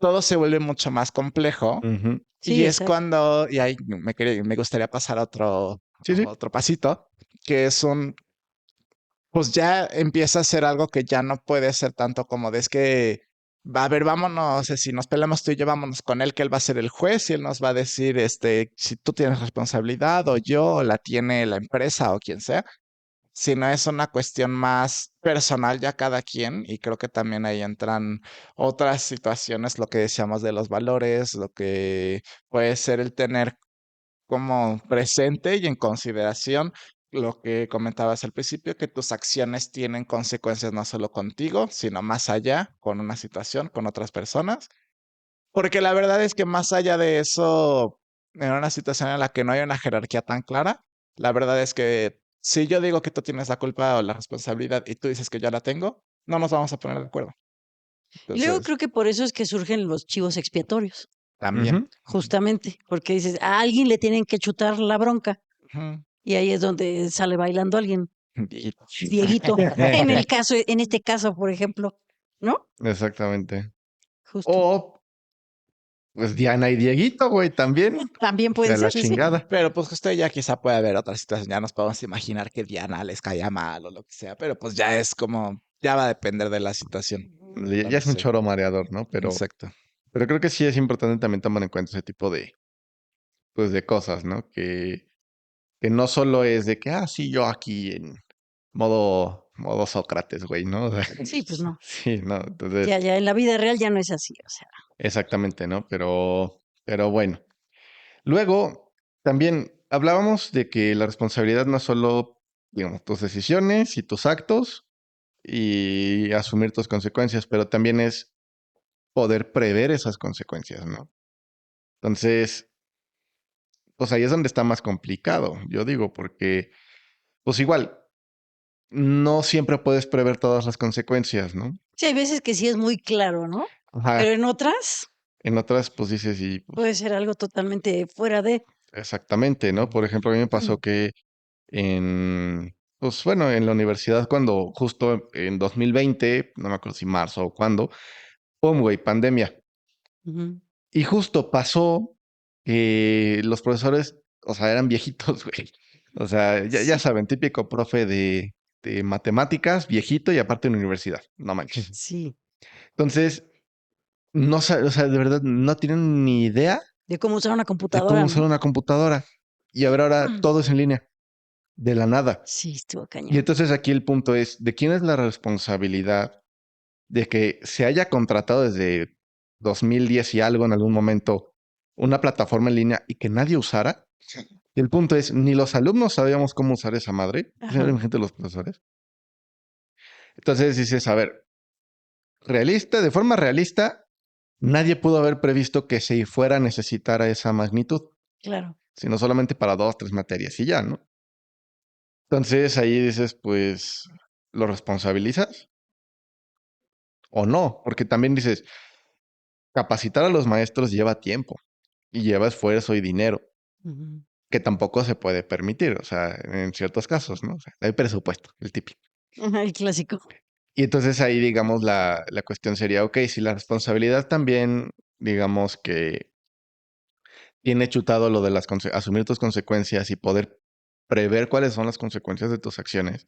Speaker 2: todo se vuelve mucho más complejo
Speaker 3: Ujú.
Speaker 1: Sí,
Speaker 2: y es
Speaker 1: exacto.
Speaker 2: cuando, y ahí me gustaría pasar a
Speaker 3: Sí, sí.
Speaker 2: otro pasito, que es pues ya empieza a ser algo que ya no puede ser tanto como de es que, va a ver, vámonos, si nos peleamos tú y yo, vámonos con él, que él va a ser el juez y él nos va a decir, si tú tienes responsabilidad o yo, o la tiene la empresa o quien sea, sino es una cuestión más personal ya cada quien y creo que también ahí entran otras situaciones, lo que decíamos de los valores, lo que puede ser el tener como presente y en consideración lo que comentabas al principio, que tus acciones tienen consecuencias no solo contigo, sino más allá, con una situación, con otras personas. Porque la verdad es que más allá de eso, en una situación en la que no hay una jerarquía tan clara, la verdad es que si yo digo que tú tienes la culpa o la responsabilidad y tú dices que yo la tengo, no nos vamos a poner de acuerdo.
Speaker 1: Y luego
Speaker 2: Entonces,
Speaker 1: creo que por eso es que surgen los chivos expiatorios,
Speaker 2: también.
Speaker 3: Ujú.
Speaker 1: justamente, porque dices, a alguien le tienen que chutar la bronca
Speaker 2: Ujú.
Speaker 1: y ahí es donde sale bailando alguien,
Speaker 2: Viejito.
Speaker 1: Dieguito, en el caso, en este caso, por ejemplo, ¿no?
Speaker 3: Exactamente.
Speaker 1: Justo.
Speaker 3: O, pues Diana y Dieguito, güey, también.
Speaker 1: También
Speaker 3: O
Speaker 1: puede
Speaker 3: sea, la
Speaker 1: ser, sí.
Speaker 3: chingada.
Speaker 2: Pero pues justo ya quizá puede haber otra situación, ya nos podemos imaginar que Diana les caía mal o lo que sea, pero pues ya es como, ya va a depender de la situación.
Speaker 3: Ya es un
Speaker 2: Entonces,
Speaker 3: choro mareador, ¿no?
Speaker 2: exacto.
Speaker 3: Pero creo que sí es importante también tomar en cuenta ese tipo de, pues, de cosas, ¿no? Que no solo es de que, sí, yo aquí en modo Sócrates, güey, ¿no? O sea,
Speaker 1: Sí, pues no.
Speaker 3: sí, no, entonces,
Speaker 1: Ya en la vida real ya no es así, o sea.
Speaker 3: exactamente, ¿no? Pero bueno. Luego, también hablábamos de que la responsabilidad no solo digamos, tus decisiones y tus actos y asumir tus consecuencias, pero también es poder prever esas consecuencias, ¿no? Entonces, pues ahí es donde está más complicado, yo digo, porque, pues igual, no siempre puedes prever todas las consecuencias, ¿no?
Speaker 1: Sí, hay veces que sí es muy claro, ¿no?
Speaker 3: Ajá.
Speaker 1: Pero en otras
Speaker 3: En otras, pues dices, y pues,
Speaker 1: puede ser algo totalmente fuera de.
Speaker 3: exactamente, ¿no? Por ejemplo, a mí me pasó que pues bueno, en la universidad cuando justo en 2020, no me acuerdo si marzo o cuándo, ¡pum, güey! Pandemia.
Speaker 1: Ujú.
Speaker 3: Y justo pasó que los profesores, o sea, eran viejitos, güey. O sea, ya
Speaker 1: Sí,
Speaker 3: saben, típico profe de matemáticas, viejito y aparte en universidad, no manches.
Speaker 1: sí.
Speaker 3: Entonces, no sa o sea, de verdad no tienen ni idea
Speaker 1: De cómo usar una
Speaker 3: de cómo
Speaker 1: computadora,
Speaker 3: usar
Speaker 1: ¿no?
Speaker 3: una computadora. Y a ver, ahora todo es en línea, de la nada.
Speaker 1: Sí, estuvo
Speaker 3: Y
Speaker 1: cañón.
Speaker 3: entonces aquí el punto es, ¿de quién es la responsabilidad de que se haya contratado desde 2010 y algo en algún momento una plataforma en línea y que nadie usara? Y el punto es, ni los alumnos sabíamos cómo usar esa madre,
Speaker 1: Ajá,
Speaker 3: gente los profesores. Entonces dices, a ver, realista, de forma realista, nadie pudo haber previsto que se fuera a necesitar a esa magnitud,
Speaker 1: claro.
Speaker 3: sino solamente para 2, 3 materias y ya, ¿no? Entonces ahí dices, pues, ¿lo responsabilizas o no? Porque también dices, capacitar a los maestros lleva tiempo y lleva esfuerzo y dinero,
Speaker 1: Ujú.
Speaker 3: que tampoco se puede permitir, o sea, en ciertos casos, ¿no? O sea, hay presupuesto, el típico.
Speaker 1: Ajá, el clásico.
Speaker 3: Y entonces ahí, digamos, la cuestión sería, ok, si la responsabilidad también, digamos, que tiene chutado lo de asumir tus consecuencias y poder prever cuáles son las consecuencias de tus acciones,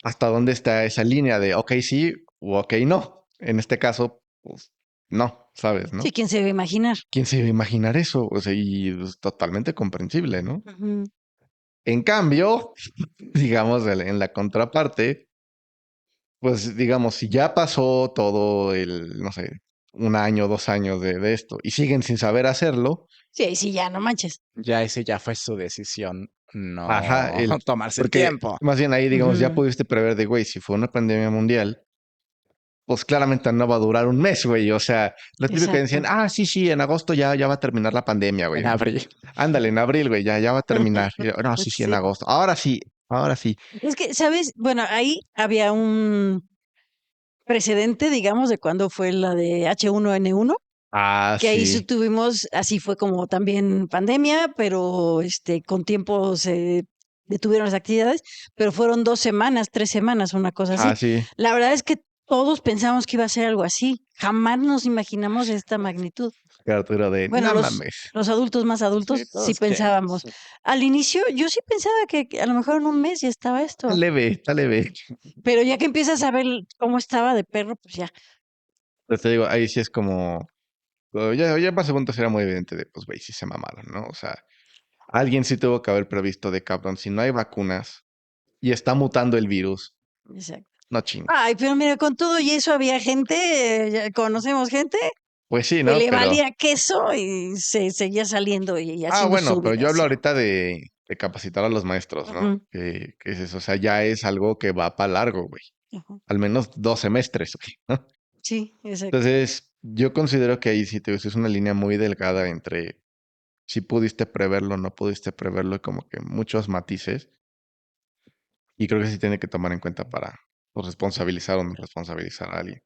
Speaker 3: ¿hasta dónde está esa línea de, ok, sí o ok, no? En este caso, pues, no, ¿sabes,
Speaker 1: Sí,
Speaker 3: no?
Speaker 1: ¿quién se debe imaginar?
Speaker 3: ¿Quién se iba a imaginar eso? O sea, y es totalmente comprensible, ¿no?
Speaker 1: Ujú.
Speaker 3: En cambio, digamos, en la contraparte, pues digamos, si ya pasó todo no sé, 1 año, 2 años de esto y siguen sin saber hacerlo,
Speaker 1: Sí, ahí sí, ya, no manches.
Speaker 2: Ya ese ya fue su decisión,
Speaker 3: ajá,
Speaker 2: no tomarse el
Speaker 3: porque
Speaker 2: tiempo.
Speaker 3: más bien ahí, digamos, ya
Speaker 1: Ujú.
Speaker 3: pudiste prever de, güey, si fue una pandemia mundial, pues claramente no va a durar un mes, güey. O sea, lo típico que decían,
Speaker 1: Exacto.
Speaker 3: ah, sí, sí, en agosto ya va a terminar la pandemia, güey.
Speaker 2: En abril.
Speaker 3: Ándale, en abril, güey, ya va a terminar. Y yo, no, sí, sí, en
Speaker 1: Sí.
Speaker 3: agosto. Ahora sí, ahora sí.
Speaker 1: Es que, ¿sabes? Bueno, ahí había un precedente, digamos, de cuando fue la de H1N1,
Speaker 3: Ah,
Speaker 1: que ahí sí
Speaker 3: sí.
Speaker 1: tuvimos, así fue como también pandemia, pero con tiempo se detuvieron las actividades, pero fueron 2 semanas, 3 semanas, una cosa así.
Speaker 3: Ah, sí.
Speaker 1: La verdad es que todos pensamos que iba a ser algo así. Jamás nos imaginamos esta magnitud.
Speaker 3: Arturo de,
Speaker 1: Bueno,
Speaker 3: no
Speaker 1: los,
Speaker 3: mames.
Speaker 1: los adultos más
Speaker 2: Sí,
Speaker 1: adultos sí
Speaker 2: todos quieren.
Speaker 1: pensábamos. Al inicio yo sí pensaba que a lo mejor en un mes ya estaba
Speaker 3: Está
Speaker 1: esto,
Speaker 3: leve, está leve.
Speaker 1: pero ya que empiezas a ver cómo estaba de perro, pues ya.
Speaker 3: Pero te digo, ahí sí es como, ya más punto era muy evidente de, pues, güey, sí se mamaron, ¿no? O sea, alguien sí tuvo que haber previsto de, cabrón, si no hay vacunas y está mutando el virus,
Speaker 1: Exacto.
Speaker 3: no chingues.
Speaker 1: Ay, pero mira, con todo y eso había gente, ya conocemos gente
Speaker 3: Pues sí,
Speaker 1: que
Speaker 3: ¿no?
Speaker 1: le
Speaker 3: Pero,
Speaker 1: valía queso y se seguía saliendo y haciendo
Speaker 3: bueno,
Speaker 1: su
Speaker 3: pero
Speaker 1: vida
Speaker 3: yo hablo
Speaker 1: así.
Speaker 3: ahorita de capacitar a los maestros, ¿no?
Speaker 1: Ujú,
Speaker 3: Que es eso, o sea, ya es algo que va para largo, güey.
Speaker 1: ujú.
Speaker 3: Al menos 2 semestres, güey, ¿no?
Speaker 1: Sí, exacto.
Speaker 3: Entonces, yo considero que ahí sí te es una línea muy delgada entre si pudiste preverlo, no pudiste preverlo, y como que muchos matices. Y creo que sí tiene que tomar en cuenta para pues, responsabilizar o no responsabilizar a alguien.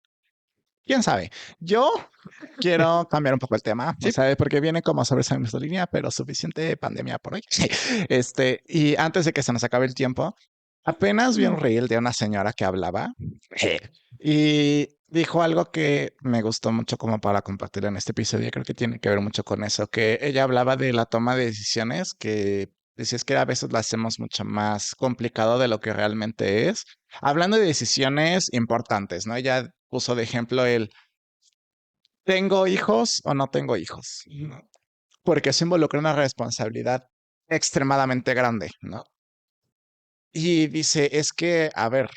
Speaker 2: ¿Quién sabe? Yo quiero cambiar un poco el tema, o
Speaker 3: Sí.
Speaker 2: sea, porque viene como sobre esa misma línea, pero suficiente pandemia por hoy. Y antes de que se nos acabe el tiempo, apenas vi un
Speaker 1: Mm,
Speaker 2: reel de una señora que hablaba y dijo algo que me gustó mucho como para compartir en este episodio. Creo que tiene que ver mucho con eso, que ella hablaba de la toma de decisiones, que decía es que a veces la hacemos mucho más complicado de lo que realmente es. Hablando de decisiones importantes, ¿no? Ella puso de ejemplo el ¿tengo hijos o no tengo hijos? ¿No? Porque eso involucra una responsabilidad extremadamente grande, ¿no? Y dice, es que, a ver,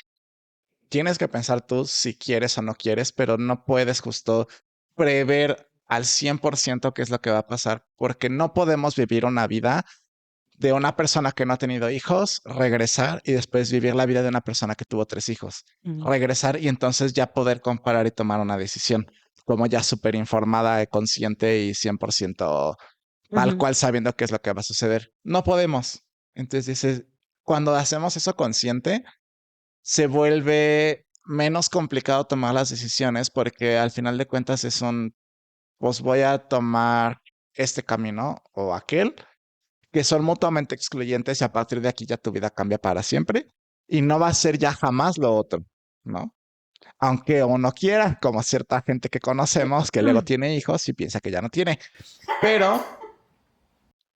Speaker 2: tienes que pensar tú si quieres o no quieres, pero no puedes justo prever al 100% qué es lo que va a pasar, porque no podemos vivir una vida de una persona que no ha tenido hijos, regresar y después vivir la vida de una persona que tuvo 3 hijos. Regresar y entonces ya poder comparar y tomar una decisión, como ya súper informada, consciente y 100% tal cual sabiendo qué es lo que va a suceder. No podemos. Entonces dices, cuando hacemos eso consciente, se vuelve menos complicado tomar las decisiones porque al final de cuentas es pues voy a tomar este camino o aquel, que son mutuamente excluyentes y a partir de aquí ya tu vida cambia para siempre y no va a ser ya jamás lo otro, ¿no? Aunque uno quiera, como cierta gente que conocemos que luego tiene hijos y piensa que ya no tiene. Pero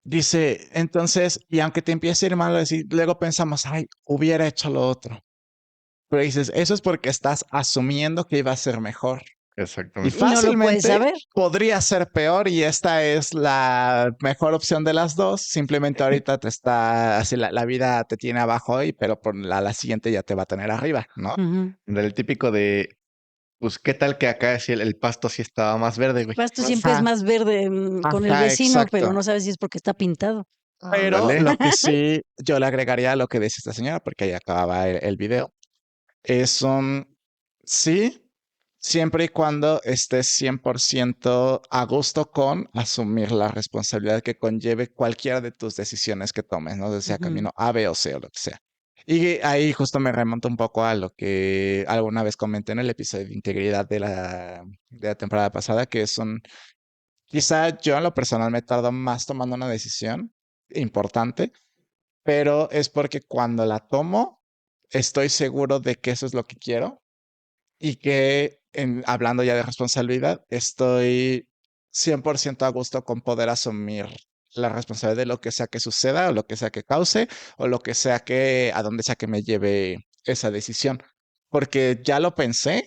Speaker 2: dice, entonces, y aunque te empiece a ir mal, luego pensamos, ay, hubiera hecho lo otro. Pero dices, eso es porque estás asumiendo que iba a ser mejor. Y
Speaker 3: Exactamente.
Speaker 1: Y no lo puedes
Speaker 2: fácilmente
Speaker 1: saber.
Speaker 2: podría ser peor y esta es la mejor opción de las dos. Simplemente ahorita te está, así la vida te tiene abajo hoy, pero por la siguiente ya te va a tener arriba, ¿no?
Speaker 1: Ujú.
Speaker 3: Del típico de, pues, ¿qué tal que acá sí el pasto sí estaba más verde, güey?
Speaker 1: Pasto siempre es
Speaker 2: Ajá,
Speaker 1: más verde con el
Speaker 2: ajá,
Speaker 1: vecino, pero
Speaker 2: exacto.
Speaker 1: no sabes si es porque está pintado.
Speaker 2: Pero
Speaker 3: Ándale.
Speaker 2: lo que sí yo le agregaría a lo que dice esta señora, porque ahí acababa el video, es un sí, siempre y cuando estés 100% a gusto con asumir la responsabilidad que conlleve cualquiera de tus decisiones que tomes, ¿no? Sea
Speaker 1: Ujú.
Speaker 2: camino A, B o C o lo que sea. Y ahí justo me remonto un poco a lo que alguna vez comenté en el episodio de integridad de la temporada pasada, que es quizá yo en lo personal me tardo más tomando una decisión importante, pero es porque cuando la tomo, estoy seguro de que eso es lo que quiero y que hablando ya de responsabilidad, estoy 100% a gusto con poder asumir la responsabilidad de lo que sea que suceda o lo que sea que cause o lo que sea a donde sea que me lleve esa decisión. Porque ya lo pensé,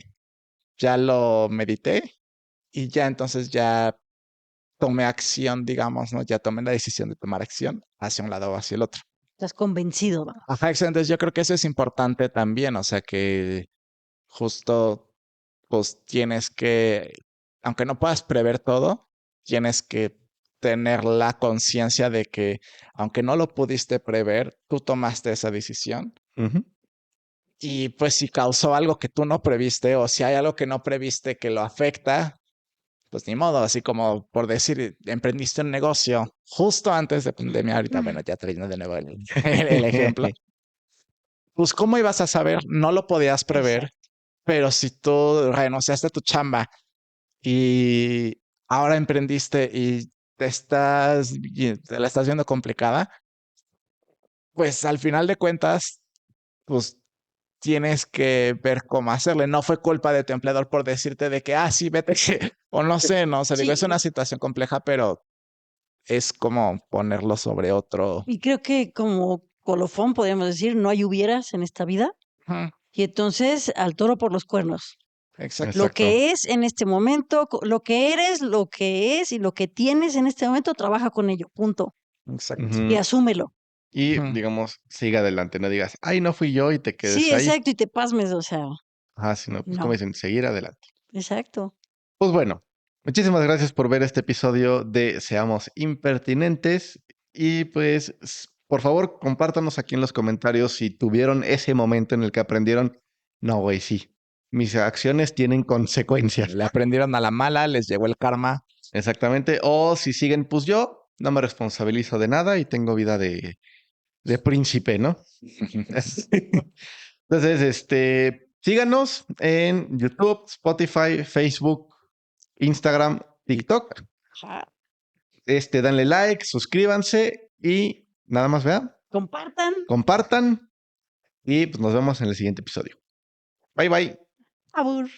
Speaker 2: ya lo medité y ya entonces ya tomé acción, digamos, ¿no? Ya tomé la decisión de tomar acción hacia un lado o hacia el otro.
Speaker 1: Estás convencido, va.
Speaker 2: Ajá, excelente. Yo creo que eso es importante también, o sea que justo pues tienes que, aunque no puedas prever todo, tienes que tener la conciencia de que aunque no lo pudiste prever, tú tomaste esa decisión
Speaker 3: Ujú.
Speaker 2: y pues si causó algo que tú no previste o si hay algo que no previste que lo afecta, pues ni modo, así como por decir, emprendiste un negocio justo antes de pandemia, ahorita, bueno, ya trayendo de nuevo el ejemplo, pues ¿cómo ibas a saber? No lo podías prever,
Speaker 1: Exacto.
Speaker 2: pero si tú renunciaste a tu chamba y ahora emprendiste y te la estás viendo complicada, pues al final de cuentas, pues tienes que ver cómo hacerle. No fue culpa de tu empleador por decirte de que, sí, vete, o no sé, no, o sea, digo, es
Speaker 1: Sí,
Speaker 2: una situación compleja, pero es como ponerlo sobre otro.
Speaker 1: y creo que como colofón podríamos decir, no hay hubieras en esta vida.
Speaker 2: Ujú,
Speaker 1: Y entonces al toro por los cuernos.
Speaker 2: exacto,
Speaker 1: Lo
Speaker 3: Exacto.
Speaker 1: que es en este momento, lo que eres, lo que es y lo que tienes en este momento, trabaja con ello, punto.
Speaker 2: exacto.
Speaker 1: Y
Speaker 3: Ujú.
Speaker 1: asúmelo.
Speaker 3: Y,
Speaker 2: Ujú,
Speaker 3: digamos, sigue adelante, no digas, ay, no fui yo y te quedes
Speaker 1: Sí,
Speaker 3: ahí.
Speaker 1: exacto, y te pasmes, o sea,
Speaker 3: Sino, pues, como
Speaker 1: no,
Speaker 3: dicen, seguir adelante.
Speaker 1: exacto.
Speaker 3: Pues bueno, muchísimas gracias por ver este episodio de Seamos Impertinentes y pues, por favor, compártanos aquí en los comentarios si tuvieron ese momento en el que aprendieron, no, güey, sí, mis acciones tienen consecuencias.
Speaker 2: le aprendieron a la mala, les llegó el karma.
Speaker 3: Exactamente. O si siguen, pues yo no me responsabilizo de nada y tengo vida de príncipe, ¿no? Entonces, síganos en YouTube, Spotify, Facebook, Instagram, TikTok.
Speaker 1: Ajá.
Speaker 3: Danle like, suscríbanse y nada más, vean,
Speaker 1: Compartan.
Speaker 3: compartan y pues nos vemos en el siguiente episodio. Bye bye.
Speaker 1: Abur.